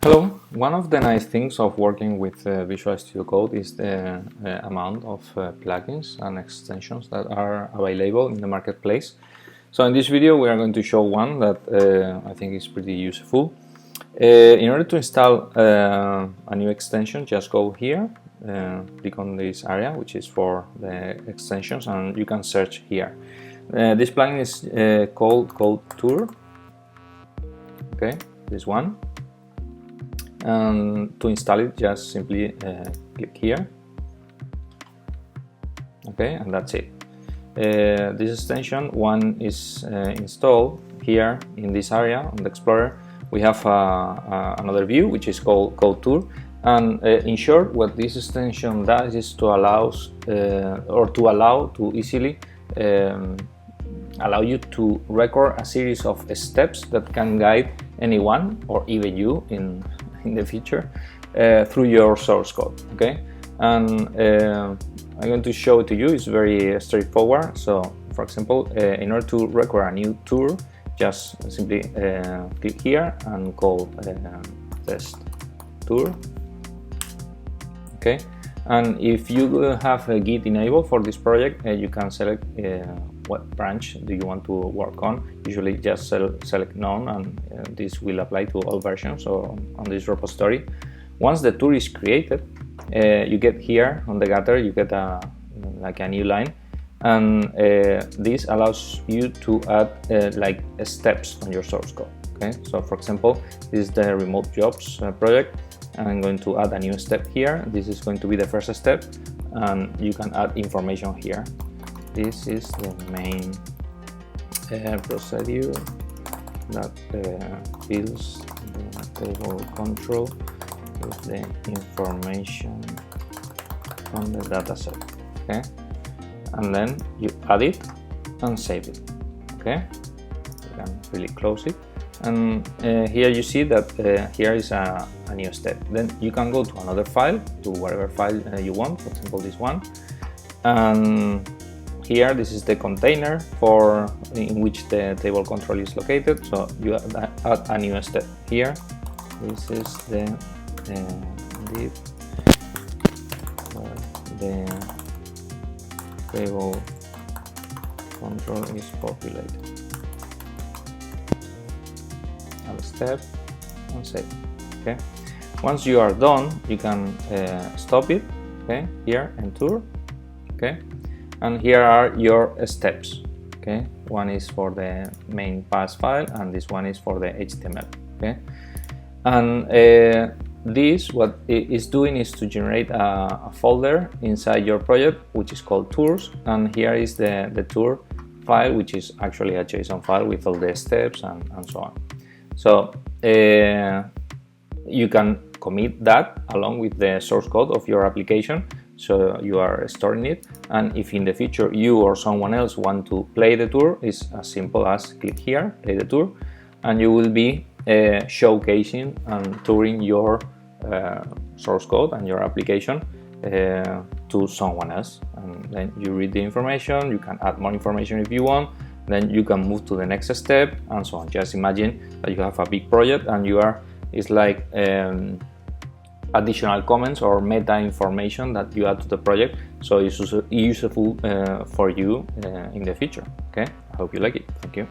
Hello. One of the nice things of working with Visual Studio Code is the amount of plugins and extensions that are available in the marketplace. So in this video we are going to show one that I think is pretty useful. In order to install a new extension, just go here, click on this area which is for the extensions, and you can search here. This plugin is called CodeTour. Okay, this one. And to install it, just simply click here. Okay, and that's it. This extension, one is installed here in this area on the Explorer. We have another view which is called CodeTour, and in short, what this extension does is to allow to easily allow you to record a series of steps that can guide anyone or even you in the future through your source code. Okay, and I'm going to show it to you. It's very straightforward. So for example, in order to record a new tour, just simply click here and call test tour. Okay, and if you have a Git enabled for this project, you can select what branch do you want to work on. Usually just select none, and this will apply to all versions or on this repository. Once the tour is created, you get here on the getter, you get like a new line, and this allows you to add like steps on your source code. Okay, so for example, this is the remote jobs project. I'm going to add a new step here. This is going to be the first step, and you can add information here. This is the main procedure that fills the table control with the information from the dataset. Okay, and then you add it and save it. Okay, you can really close it, and here you see that here is a new step. Then you can go to another file, to whatever file you want, for example this one, and here this is the container in which the table control is located. So you add a new step here. This is the div where the table control is populated. Add a step and save. Okay. Once you are done, you can stop it. Okay. Here and tour. Okay. And here are your steps. Okay, one is for the main pass file, and this one is for the HTML. Okay, and this what it is doing is to generate a folder inside your project which is called tours, and here is the tour file, which is actually a JSON file with all the steps and so on. So you can commit that along with the source code of your application. So you are storing it, and if in the future you or someone else want to play the tour, it's as simple as click here, play the tour, and you will be showcasing and touring your source code and your application to someone else. And then you read the information, you can add more information if you want, then you can move to the next step and so on. Just imagine that you have a big project and it's like additional comments or meta information that you add to the project, so it's useful for you in the future. Okay, I hope you like it. Thank you.